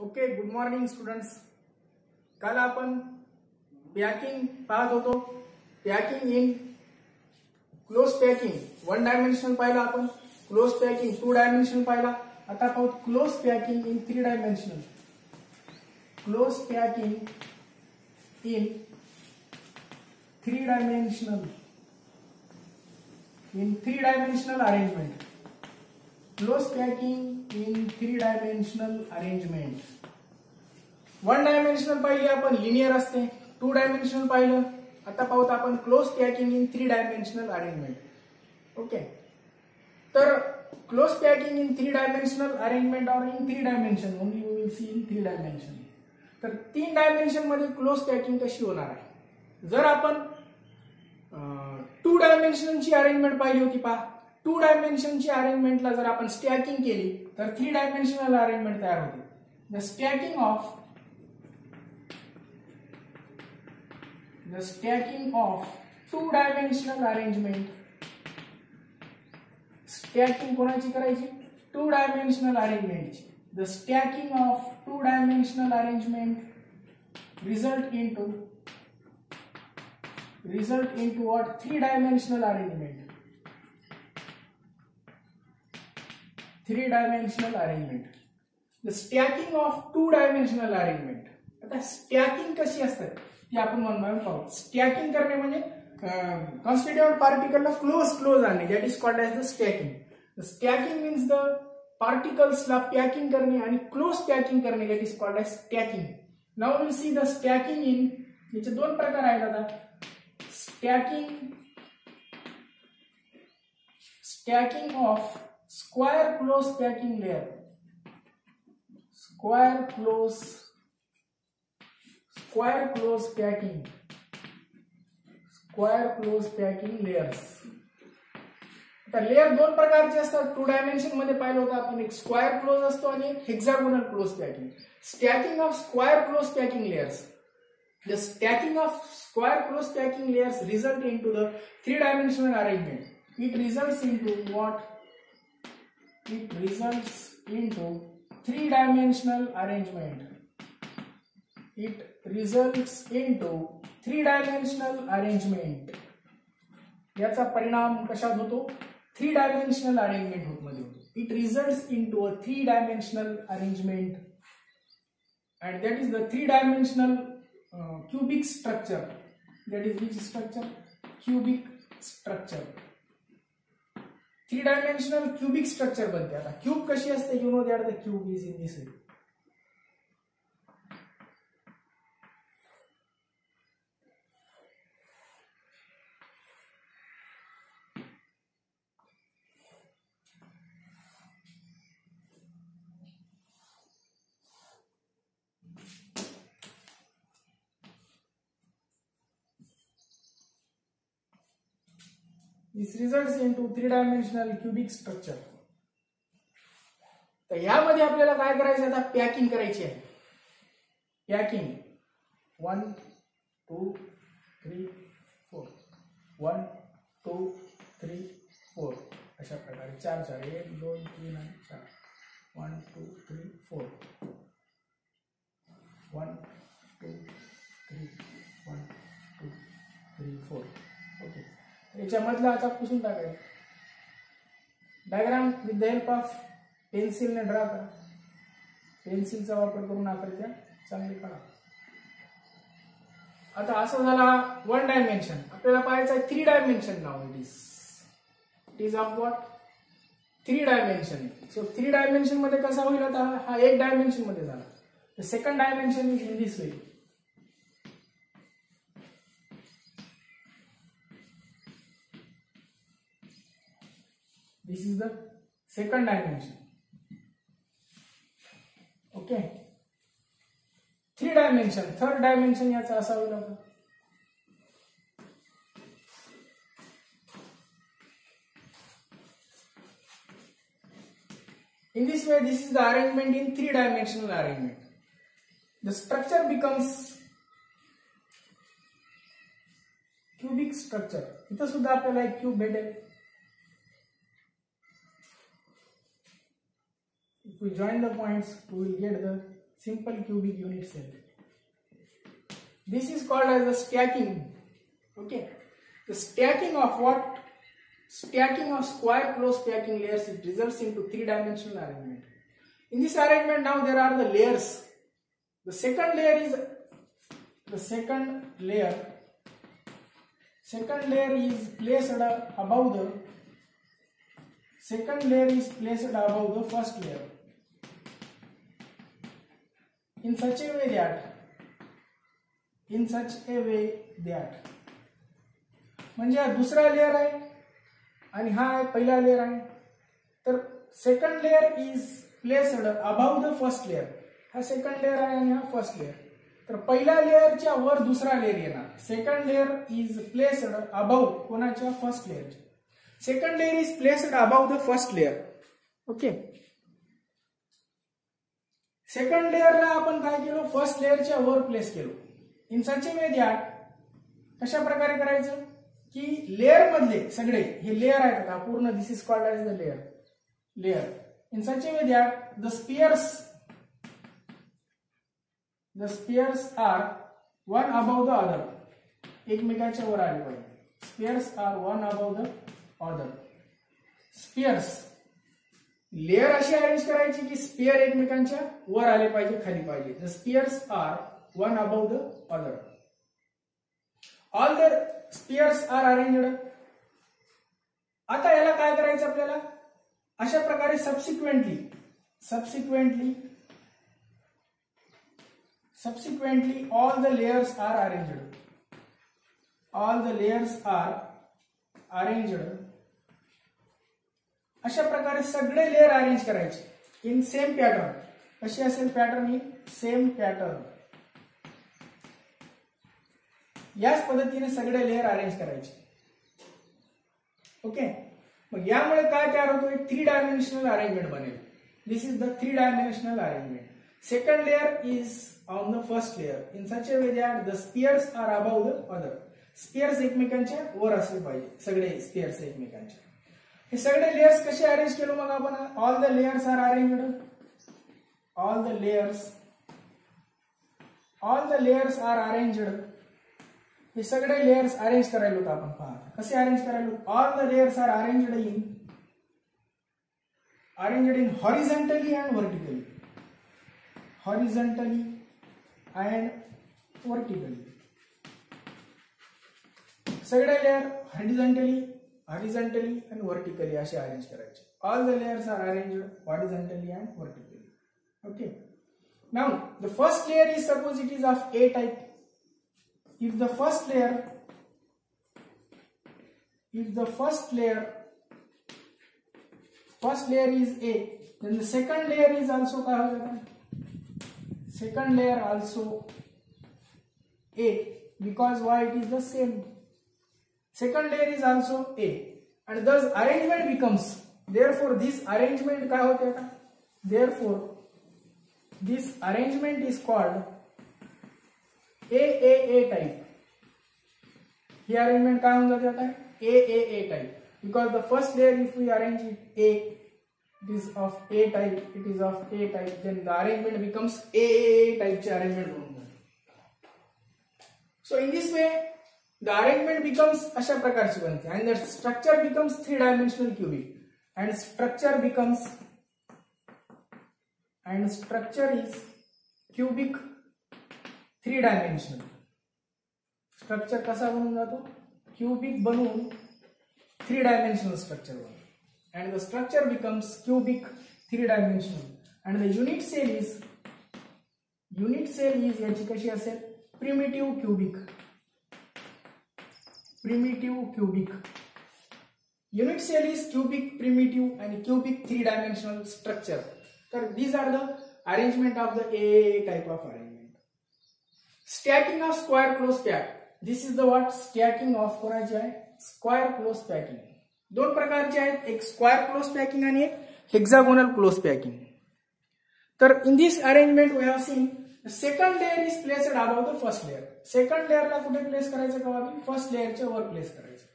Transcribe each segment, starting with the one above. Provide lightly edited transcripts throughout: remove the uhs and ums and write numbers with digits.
Okay, good morning students. काल आपण packing पाहत होतो. Packing in close packing 1 dimensional पाहिला आपण, क्लोज पॅकिंग 2 डायमेन्शनल पाहिला. आता पाहू close packing in 3 dimensional. Close packing in 3 dimensional arrangement. Close packing in 3 dimensional arrangement. 1 dimensional पाहिली आपण लिनियर असते, 2 डायमेन्शनल पाहिलं. आता पाहूत आपण close packing in 3 dimensional arrangement. Okay, तर close packing in 3 dimensional arrangement और in 3 dimension only we will see in 3 dimension. तर 3 डायमेन्शन मध्ये क्लोज पॅकिंग कशी होणार आहे. जर आपण 2 डायमेन्शनची अरेंजमेंट पाहिली होती पहा, 2 डायमेन्शनची अरेंजमेंटला जर आपण स्टॅकिंग केली तर 3 डायमेन्शनल अरेंजमेंट तयार होते. The stacking of 2 dimensional arrangement. Stacking कोणाची करायची? 2 डायमेन्शनल अरेंजमेंटची. The stacking of 2 dimensional arrangement result into what? 3 dimensional arrangement. 3 dimensional arrangement. The stacking of 2 dimensional arrangement. आता स्टॅकिंग कशी असते ती आपण वन बाय वन पाहू. स्टॅकिंग करणे म्हणजे कॉन्स्टिट्यूएंट पार्टिकलला क्लोज आणणे, that is called as the stacking. Stacking means the पार्टिकल्सला पॅकिंग करणे आणि क्लोज पॅकिंग करणे, that is called as stacking. Now will see the stacking in. याचे 2 प्रकार आहेत. आता stacking of square close packing layer. Square close packing layers. आता layer 2 प्रकारचे असतात. 2 डायमेन्शन मध्ये पाहिलं होतं आपण, एक स्क्वायर क्लोज असतो आणि एक hexagonal close packing. Stacking of square close packing layers. The stacking of square close packing layers result into the 3-dimensional arrangement. It results into what? It results into 3-dimensional arrangement. It results into 3-dimensional arrangement. याचा परिणाम कशात होतो? 3-dimensional arrangement मध्ये होतो. It results into a 3-dimensional arrangement, and that is the 3-dimensional cubic structure. That is which structure? Cubic structure. 3-dimensional cubic structure बनते. आता cube कशी असते? You know that the cube is in this way. This results into 3-dimensional cubic structure. तर यामध्ये आपल्याला काय करायचं? आता पॅकिंग करायची आहे. पॅकिंग 1 2 3 4 1 2 3 4 अशा प्रकारे 4 1 2 3 आणि 4 1 2 3 4 1 2 3 1 2 3 4. ओके, याच्यामधलं आता पुसून टाकायचं. Diagram with the help of पेन्सिलने ड्रा करा. पेन्सिलचा वापर करून आकृत्या चांगली काढा. आता असं झाला 1 डायमेन्शन. आपल्याला पाहायचं आहे 3 dimension. Now it is of what? 3 dimension. So 3 dimension मध्ये कसा होईल? आता हा 1 डायमेन्शन मध्ये झाला. The second dimension is in this way. This is the second dimension. Okay. 3 dimension. Third dimension याचा असा होईल. In this way, this is the arrangement in 3-dimensional arrangement. The structure becomes cubic structure. इथं सुद्धा आपल्याला एक cube भेटेल. If we join the points, we will get the simple cubic unit cell. This is called as the stacking. Okay, the stacking of what? Stacking of square close stacking layers, it results into three-dimensional arrangement. In this arrangement now there are the layers. The second layer is placed above the first layer in such a way that म्हणजे हा दुसरा layer आहे आणि हा आहे पहिला layer आहे. तर second layer is placed above the first layer. हा सेकंड लेयर आहे आणि हा फर्स्ट लेयर. तर पहिल्या लेयरच्या वर दुसरा लेयर येणार. Second layer is placed above कोणाच्या? फर्स्ट लेयरच्या. Second layer is placed above the first layer. Okay, second लेयरला आपण काय केलो? फर्स्ट लेयरच्या वर प्लेस केलो. In such a way that कशा प्रकारे करायचं की लेयर मधले सगळे हे लेयर आहेत का पूर्ण, this is called as the layer. In such a way that the spheres are one above the other. एकमेकांच्या वर आले पाहिजे. Spheres are one above the other. Spheres layer अशी अरेंज करायची की स्पियर एकमेकांच्या वर आले पाहिजे, खाली पाहिजे. The spheres are one above the other. All the spheres are arranged. आता याला काय करायचं आपल्याला? अशा प्रकारे subsequently all the layers are arranged. अशा प्रकारे सगळे लेयर अरेंज करायचे इन सेम पॅटर्न. कशी असेल पॅटर्न? In same pattern. याच पद्धतीने सगळे लेयर अरेंज करायचे. ओके, मग यामुळे काय तयार होतो? एक थ्री डायमेन्शनल अरेंजमेंट बनेल. This is the three dimensional arrangement. Second layer is on the first layer in such a way that the spheres are above the other. Spheres एकमेकांच्या वर असले पाहिजे, सगळे स्पियर्स एकमेकांच्या. हे सगळे लेयर्स कसे अरेंज केलो मग आपण? All the layers are arranged. All the layers are arranged. हे सगळे लेयर्स अरेंज करायला होतं आपण. पहा कसे अरेंज करायला? All the layers are arranged in horizontally and vertically. सगळे लेयर हॉरिझॉन्टली अँड व्हर्टिकली असे अरेंज करायचे. All the layers are arranged horizontally and vertically. Okay, now the first layer is suppose it is of A type. If the first layer is A, then the second layer is also क्या हो जाता है? Second layer also A, because why? It is the same. Second layer is also A, and thus arrangement becomes. Therefore, this arrangement क्या होता है? Therefore, this arrangement is called AAA type. Here arrangement क्या हो जाता है? AAA type. Because the first layer, if we arrange it A, it is of A type. Then the arrangement becomes AAA type चे arrangement बनून जाते. So in this way, the arrangement becomes अशा प्रकारची बनते, and the structure becomes three-dimensional cubic, and structure is cubic three-dimensional. Structure कसा बनून जातो? Cubic बनून three-dimensional structure बनतो. And the structure becomes cubic three-dimensional. And the unit cell is याची कशी असेल? primitive cubic. Unit cell is cubic, primitive and cubic three-dimensional structure. So these are the arrangement of the AAA type of arrangement. Stacking of square close stack. This is the what? Stacking of कोणाचे आहे? Square close packing. दोन प्रकारचे आहेत, एक square close packing आणि एक hexagonal close packing. तर in this arrangement we have seen second layer is placed above the first layer. Second लेयरला कुठे प्लेस करायचं? का फर्स्ट लेयरच्या वर प्लेस करायचं.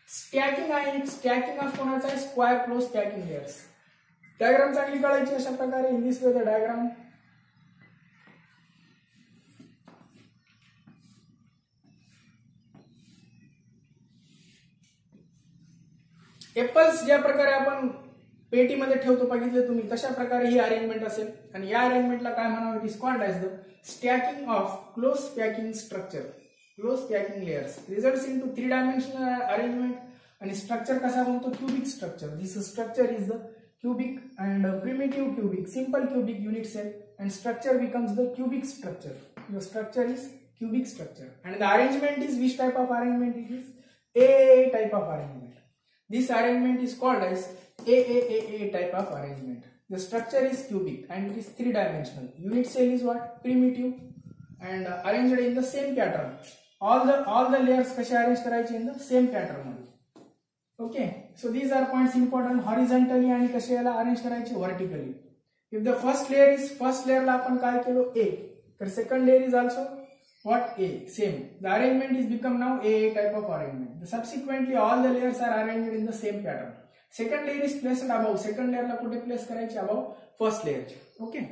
स्टॅकिंग आहे, स्टॅकिंग ऑफ कोणाचा आहे? Square close packing layers. Diagram चांगली कळायची अशा प्रकारे. In this way the diagram appears ज्या प्रकारे आपण पेटीमध्ये ठेवतो बघितले तुम्ही, तशा प्रकारे ही अरेंजमेंट असेल आणि या अरेंजमेंटला काय म्हणावं, it is called as the stacking of close packing structure, close packing layers results in to 3 dimensional arrangement. आणि स्ट्रक्चर कसा बनतो, cubic structure. This structure is the cubic and primitive cubic, simple cubic unit cell, and structure becomes the cubic structure. The structure is cubic structure, and the arrangement is which type of arrangement? It is AAA type of arrangement. This arrangement is called as AAA type of arrangement. The structure is cubic and it is 3 dimensional. Unit cell is what? Primitive and arranged in the same pattern. All the layers कसे arrange करायचे in the same pattern मध्ये. Okay, so these are points important. Horizontally आणि कसे याला arrange करायचे, vertically. If the first layer ला आपण काय केलो, A, तर second layer is also what? A, same. The arrangement is become now A type of arrangement. Subsequently all the layers are arranged in the same pattern. Second layer is placed above. Second layer ला कुठे place करायचे, above first layer. Okay.